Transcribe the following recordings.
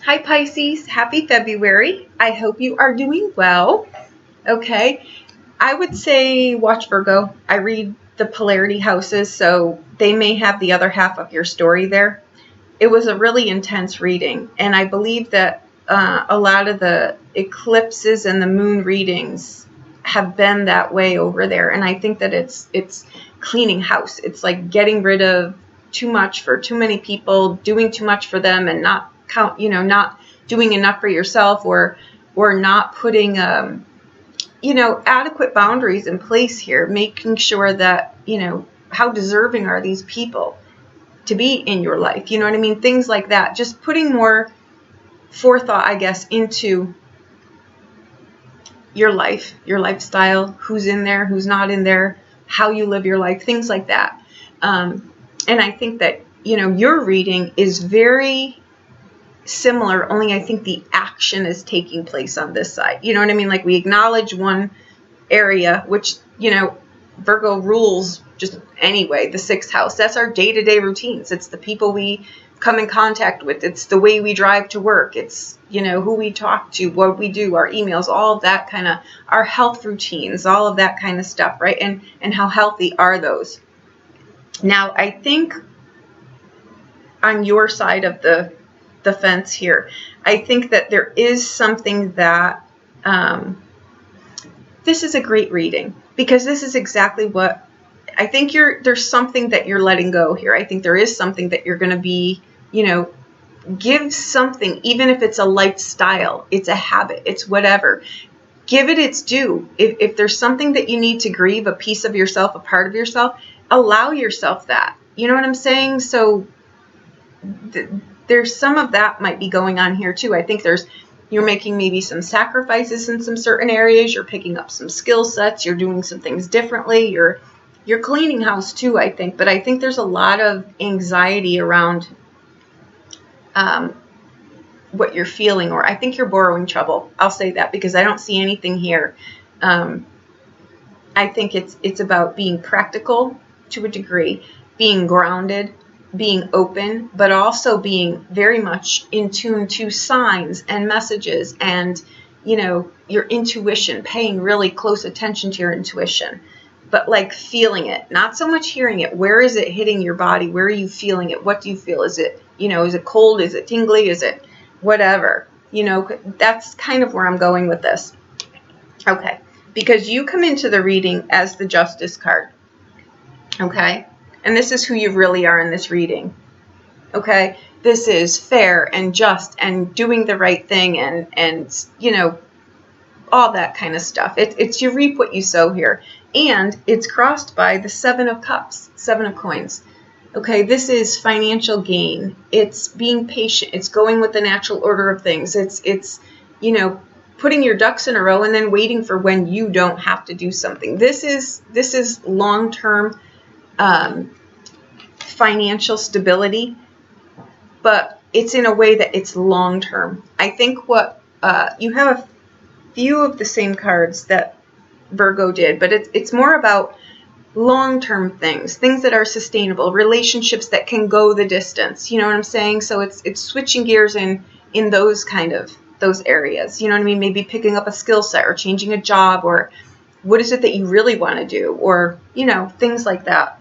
Hi Pisces, happy February. I hope you are doing well. Okay, I would say watch Virgo. I read the polarity houses, so they may have the other half of your story there. It was a really intense reading, and I believe that a lot of the eclipses and the moon readings have been that way over there, and I think that it's cleaning house. It's like getting rid of too much for too many people, doing too much for them, and not not doing enough for yourself, or not putting adequate boundaries in place here, making sure that how deserving are these people to be in your life, you know what I mean? Things like that. Just putting more forethought, I guess, into your life, your lifestyle, who's in there, who's not in there, how you live your life, things like that. And I think that, your reading is very similar, only I think the action is taking place on this side. You know what I mean? Like we acknowledge one area, which, Virgo rules just anyway, the 6th house. That's our day-to-day routines. It's the people we come in contact with. It's the way we drive to work. It's, who we talk to, what we do, our emails, all of that kind of, our health routines, all of that kind of stuff, right? And how healthy are those? Now, I think on your side of the fence here, I think that there is something that this is a great reading, because this is exactly what I think there's something that you're letting go here. I think there is something that you're going to be, give something, even if it's a lifestyle, it's a habit, it's whatever. Give it its due. If there's something that you need to grieve, a piece of yourself, a part of yourself, allow yourself that. You know what I'm saying? So there's some of that might be going on here too. I think you're making maybe some sacrifices in some certain areas. You're picking up some skill sets. You're doing some things differently. You're cleaning house too, I think. But I think there's a lot of anxiety around what you're feeling, or I think you're borrowing trouble. I'll say that because I don't see anything here. I think it's about being practical to a degree, being grounded, being open, but also being very much in tune to signs and messages and, your intuition, paying really close attention to your intuition, but like feeling it, not so much hearing it. Where is it hitting your body? Where are you feeling it? What do you feel? Is it, is it cold? Is it tingly? Is it whatever? That's kind of where I'm going with this. Okay. Because you come into the reading as the Justice card. Okay. And this is who you really are in this reading. Okay. This is fair and just and doing the right thing and all that kind of stuff. It's you reap what you sow here. And it's crossed by the 7 of Cups, 7 of Coins. Okay, this is financial gain. It's being patient. It's going with the natural order of things. It's putting your ducks in a row and then waiting for when you don't have to do something. This is long-term financial stability, but it's in a way that it's long-term. I think what you have a few of the same cards that Virgo did, but it's more about long-term things that are sustainable, relationships that can go the distance. You know what I'm saying? So it's switching gears in those those areas. You know what I mean? Maybe picking up a skill set or changing a job, or what is it that you really want to do, or things like that.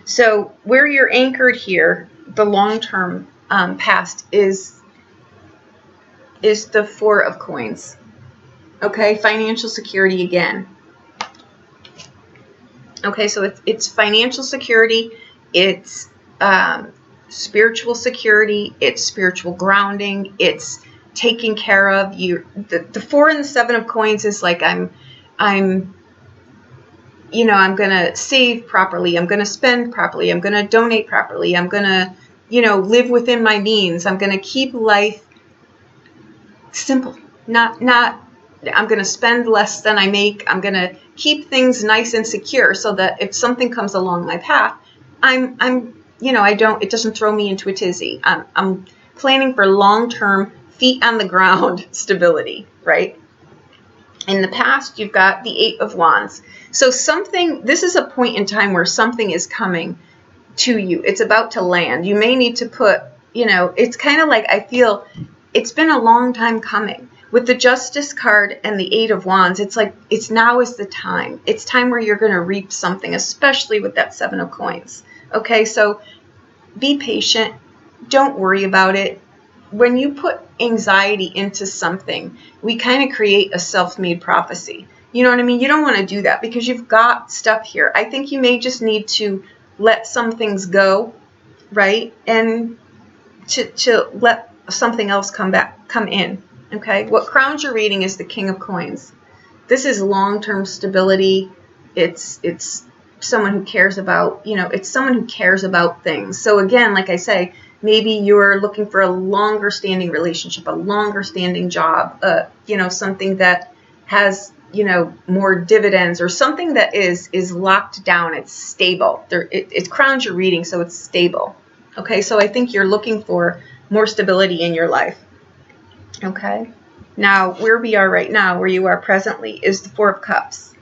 So where you're anchored here, the long-term past is the 4 of Coins. Okay, financial security again. Okay, so it's financial security, it's spiritual security, it's spiritual grounding, it's taking care of you. The 4 and the 7 of Coins is like I'm going to save properly, I'm going to spend properly, I'm going to donate properly, I'm going to, live within my means, I'm going to keep life simple, not I'm going to spend less than I make. I'm going to keep things nice and secure so that if something comes along my path, it doesn't throw me into a tizzy. I'm planning for long-term feet on the ground stability, right? In the past, you've got the 8 of Wands. So this is a point in time where something is coming to you. It's about to land. You may need to put you know, it's kind of like, I feel it's been a long time coming. With the Justice card and the Eight of Wands, it's like, now is the time. It's time where you're going to reap something, especially with that Seven of Coins. Okay, so be patient. Don't worry about it. When you put anxiety into something, we kind of create a self-made prophecy. You know what I mean? You don't want to do that because you've got stuff here. I think you may just need to let some things go, right? And to let something else come in. Okay, what crowns your reading is the King of Coins. This is long-term stability. It's someone who cares about, you know, it's someone who cares about things. So again, like I say, maybe you're looking for a longer standing relationship, a longer standing job, you know, something that has, you know, more dividends, or something that is locked down. It's stable. It crowns your reading, so it's stable. Okay, so I think you're looking for more stability in your life. Okay, now where we are right now, where you are presently, is the Four of Cups.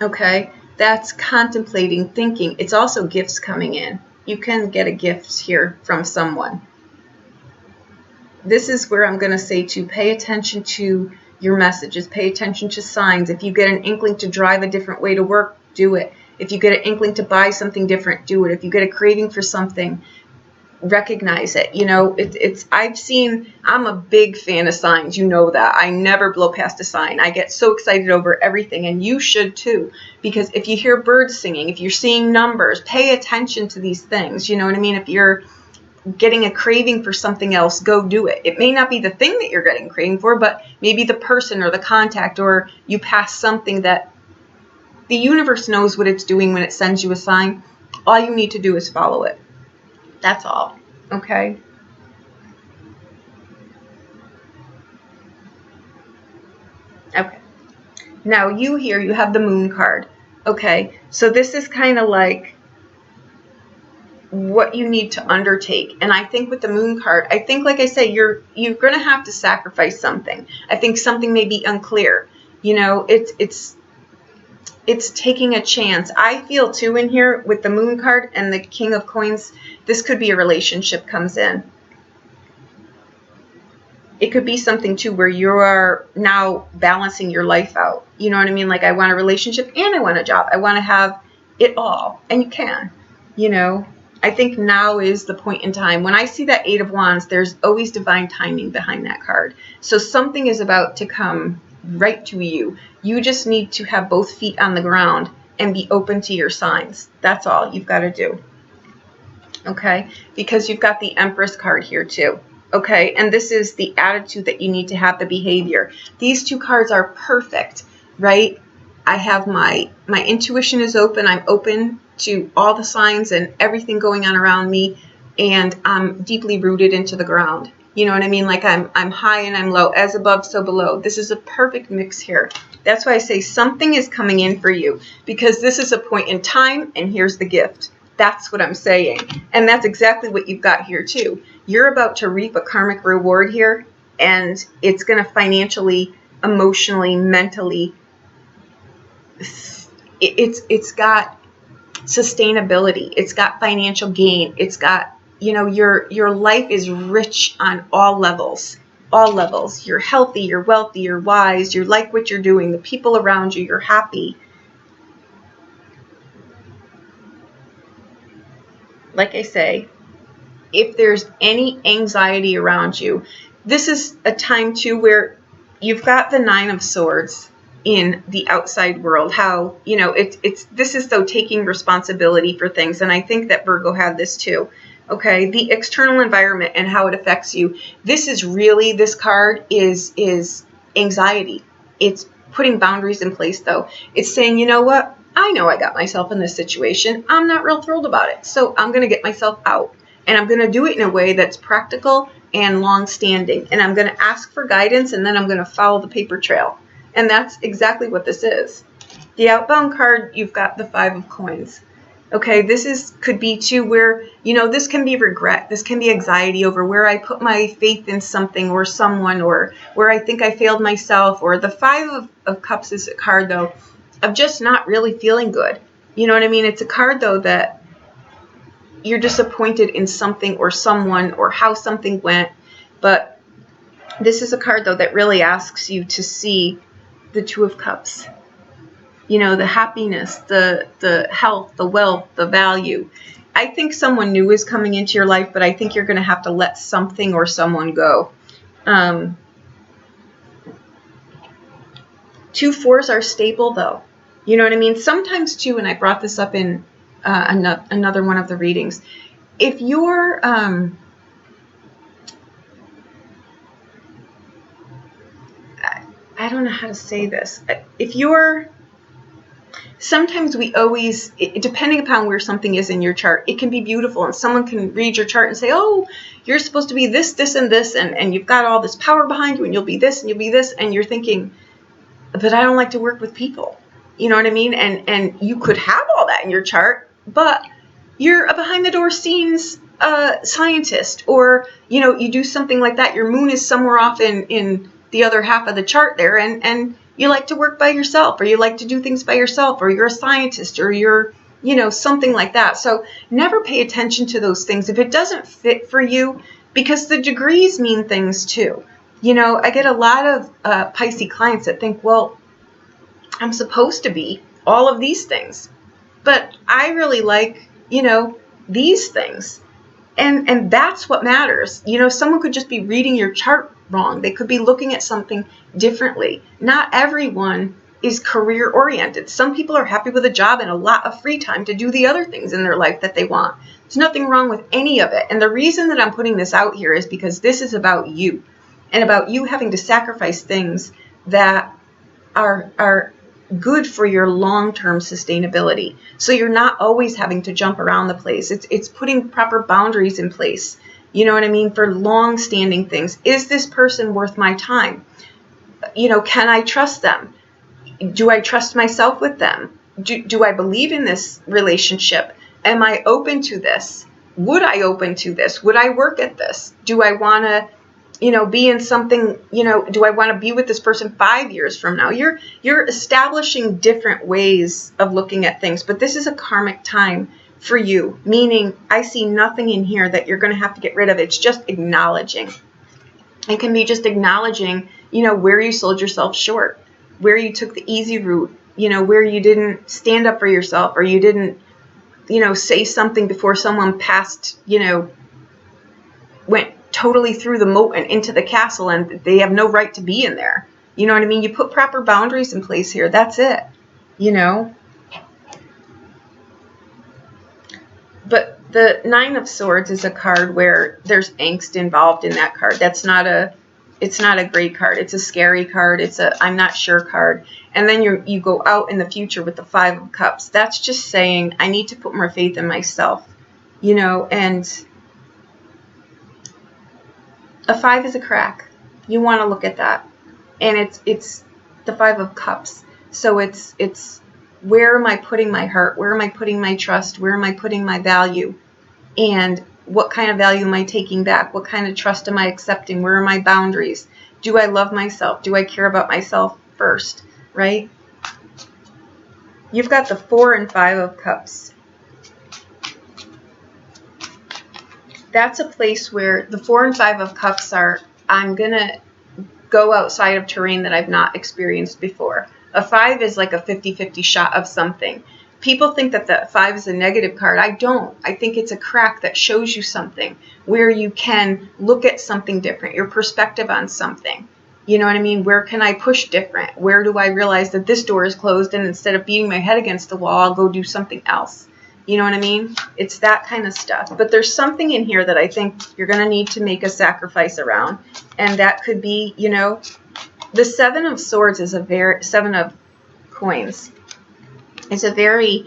Okay, that's contemplating, thinking. It's also gifts coming in. You can get a gift here from someone. This is where I'm going to say to pay attention to your messages, pay attention to signs. If you get an inkling to drive a different way to work, do it. If you get an inkling to buy something different, do it. If you get a craving for something, recognize it. You know, I'm a big fan of signs. You know that. I never blow past a sign. I get so excited over everything, and you should too, because if you hear birds singing, if you're seeing numbers, pay attention to these things. You know what I mean? If you're getting a craving for something else, go do it. It may not be the thing that you're getting a craving for, but maybe the person or the contact, or you pass something that the universe knows what it's doing when it sends you a sign. All you need to do is follow it. That's all. Okay? Okay. Now you here, you have the Moon card. Okay? So this is kind of like what you need to undertake. And I think with the Moon card, I think, like I say, you're going to have to sacrifice something. I think something may be unclear. You know, it's taking a chance. I feel too in here with the Moon card and the King of Coins, this could be a relationship comes in. It could be something too where you are now balancing your life out. You know what I mean? Like, I want a relationship and I want a job. I want to have it all. And you can, you know. I think now is the point in time. When I see that Eight of Wands, there's always divine timing behind that card. So something is about to come right to you. You just need to have both feet on the ground and be open to your signs. That's all you've got to do. Okay? Because you've got the Empress card here too. Okay? And this is the attitude that you need to have, the behavior. These two cards are perfect, right? I have my intuition is open. I'm open to all the signs and everything going on around me, and I'm deeply rooted into the ground. You know what I mean? Like, I'm high and I'm low, as above, so below. This is a perfect mix here. That's why I say something is coming in for you, because this is a point in time, and here's the gift. That's what I'm saying. And that's exactly what you've got here too. You're about to reap a karmic reward here, and it's going to financially, emotionally, mentally, it's got sustainability. It's got financial gain. It's got, you know, your life is rich on all levels. All levels. You're healthy, you're wealthy, you're wise, you like what you're doing, the people around you, you're happy. Like I say, if there's any anxiety around you, this is a time too where you've got the Nine of Swords in the outside world. How, you know, this is though taking responsibility for things, and I think that Virgo had this too. Okay, the external environment and how it affects you. This is really, this card is anxiety. It's putting boundaries in place though. It's saying, you know what? I know I got myself in this situation. I'm not real thrilled about it. So I'm going to get myself out, and I'm going to do it in a way that's practical and long-standing. And I'm going to ask for guidance, and then I'm going to follow the paper trail. And that's exactly what this is. The outbound card, you've got the Five of Coins. Okay, this could be too where, you know, this can be regret. This can be anxiety over where I put my faith in something or someone, or where I think I failed myself. Or the Five of Cups is a card, though, of just not really feeling good. You know what I mean? It's a card, though, that you're disappointed in something or someone or how something went. But this is a card, though, that really asks you to see the Two of Cups. You know, the happiness, the health, the wealth, the value. I think someone new is coming into your life, but I think you're going to have to let something or someone go. 2 4s are stable, though. You know what I mean? Sometimes, too, and I brought this up in another one of the readings, if you're I don't know how to say this. If you're, sometimes we always, depending upon where something is in your chart, it can be beautiful, and someone can read your chart and say, oh, you're supposed to be this, this, and this, and you've got all this power behind you, and you'll be this, and you'll be this, and you're thinking, but I don't like to work with people. You know what I mean? And you could have all that in your chart, but you're a behind the door scenes scientist, or, you know, you do something like that. Your moon is somewhere off in the other half of the chart there, and you like to work by yourself, or you like to do things by yourself, or you're a scientist, or you're, you know, something like that. So never pay attention to those things if it doesn't fit for you, because the degrees mean things too. You know, I get a lot of Pisces clients that think, well, I'm supposed to be all of these things, but I really like, you know, these things. And that's what matters. You know, someone could just be reading your chart wrong. They could be looking at something differently. Not everyone is career oriented. Some people are happy with a job and a lot of free time to do the other things in their life that they want. There's nothing wrong with any of it. And the reason that I'm putting this out here is because this is about you, and about you having to sacrifice things that are good for your long-term sustainability. So you're not always having to jump around the place. It's putting proper boundaries in place. You know what I mean? For long-standing things. Is this person worth my time? You know, can I trust them? Do I trust myself with them? Do I believe in this relationship? Am I open to this? Would I open to this? Would I work at this? Do I want to, you know, be in something, you know, do I want to be with this person 5 years from now? You're establishing different ways of looking at things, but this is a karmic time for you, meaning I see nothing in here that you're going to have to get rid of. It's just acknowledging. It can be just acknowledging, you know, where you sold yourself short, where you took the easy route, you know, where you didn't stand up for yourself, or you didn't, you know, say something before someone passed, you know, went totally through the moat and into the castle, and they have no right to be in there. You know what I mean? You put proper boundaries in place here. That's it, you know? But the 9 of Swords is a card where there's angst involved in that card. It's not a great card. It's a scary card. It's a I'm not sure card. And then you go out in the future with the 5 of Cups. That's just saying I need to put more faith in myself, you know, and a 5 is a crack. You want to look at that. And it's the 5 of Cups. So it's where am I putting my heart? Where am I putting my trust? Where am I putting my value? And what kind of value am I taking back? What kind of trust am I accepting? Where are my boundaries? Do I love myself? Do I care about myself first? Right? You've got the 4 and 5 of Cups. That's a place where the 4 and 5 of Cups are, I'm going to go outside of terrain that I've not experienced before. A 5 is like a 50-50 shot of something. People think that the 5 is a negative card. I don't. I think it's a crack that shows you something where you can look at something different, your perspective on something. You know what I mean? Where can I push different? Where do I realize that this door is closed, and instead of beating my head against the wall, I'll go do something else? You know what I mean? It's that kind of stuff. But there's something in here that I think you're going to need to make a sacrifice around. And that could be, you know, the 7 of Swords is 7 of Coins. It's a very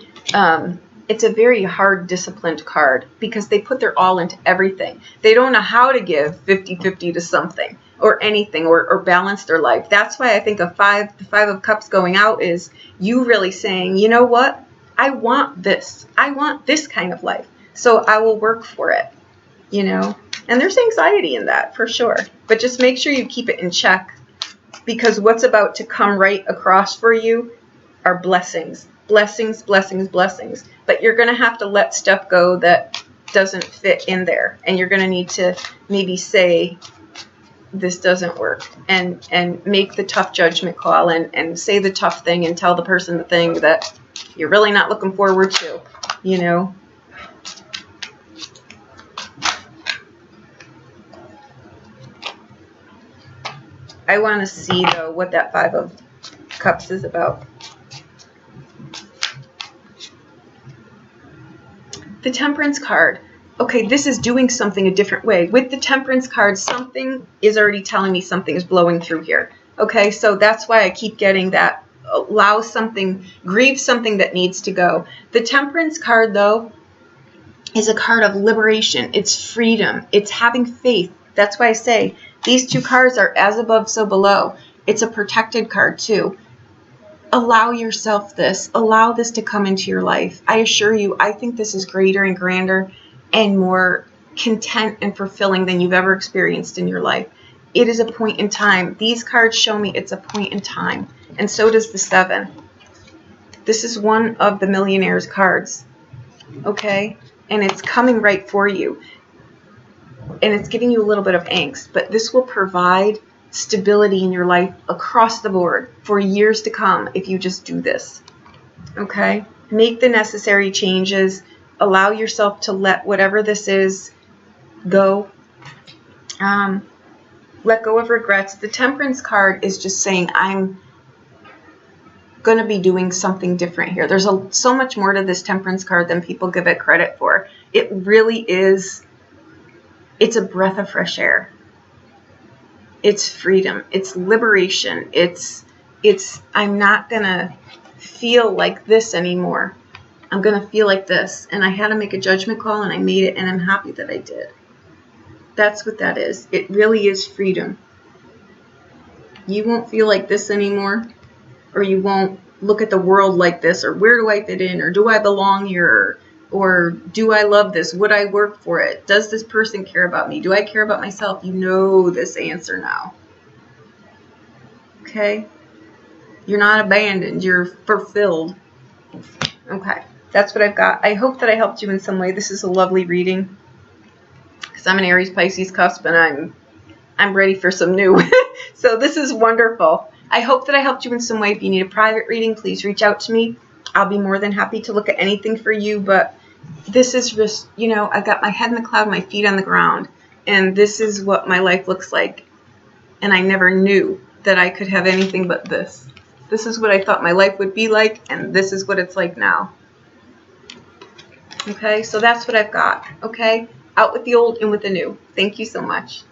hard, disciplined card because they put their all into everything. They don't know how to give 50-50 to something or anything or balance their life. That's why I think the 5 of Cups going out is you really saying, you know what? I want this. I want this kind of life. So I will work for it, you know. And there's anxiety in that for sure. But just make sure you keep it in check, because what's about to come right across for you are blessings. Blessings, blessings, blessings. But you're going to have to let stuff go that doesn't fit in there. And you're going to need to maybe say, this doesn't work, and make the tough judgment call, and say the tough thing, and tell the person the thing that you're really not looking forward to, you know. I want to see, though, what that Five of Cups is about. The Temperance card. Okay, this is doing something a different way. With the Temperance card, something is already telling me something is blowing through here. Okay, so that's why I keep getting that. Allow something, grieve something that needs to go. The Temperance card, though, is a card of liberation. It's freedom. It's having faith. That's why I say these two cards are as above, so below. It's a protected card, too. Allow yourself this. Allow this to come into your life. I assure you, I think this is greater and grander and more content and fulfilling than you've ever experienced in your life. It is a point in time. These cards show me it's a point in time. And so does the Seven. This is one of the Millionaire's cards. Okay? And it's coming right for you. And it's giving you a little bit of angst. But this will provide stability in your life across the board for years to come if you just do this. Okay? Make the necessary changes. Allow yourself to let whatever this is go. Let go of regrets. The Temperance card is just saying, I'm going to be doing something different here. There's so much more to this Temperance card than people give it credit for. It really is. It's a breath of fresh air. It's freedom. It's liberation. It's I'm not going to feel like this anymore. I'm going to feel like this. And I had to make a judgment call, and I made it, and I'm happy that I did. That's what that is. It really is freedom. You won't feel like this anymore, or you won't look at the world like this, or where do I fit in, or do I belong here, or do I love this? Would I work for it? Does this person care about me? Do I care about myself? You know this answer now. Okay? You're not abandoned. You're fulfilled. Okay. That's what I've got. I hope that I helped you in some way. This is a lovely reading, because I'm an Aries Pisces cusp, and I'm ready for some new. So this is wonderful. I hope that I helped you in some way. If you need a private reading, please reach out to me. I'll be more than happy to look at anything for you. But this is just, you know, I got my head in the cloud, my feet on the ground, and this is what my life looks like. And I never knew that I could have anything but this. This is what I thought my life would be like, and this is what it's like now. Okay, so that's what I've got. Okay, out with the old, in with the new. Thank you so much.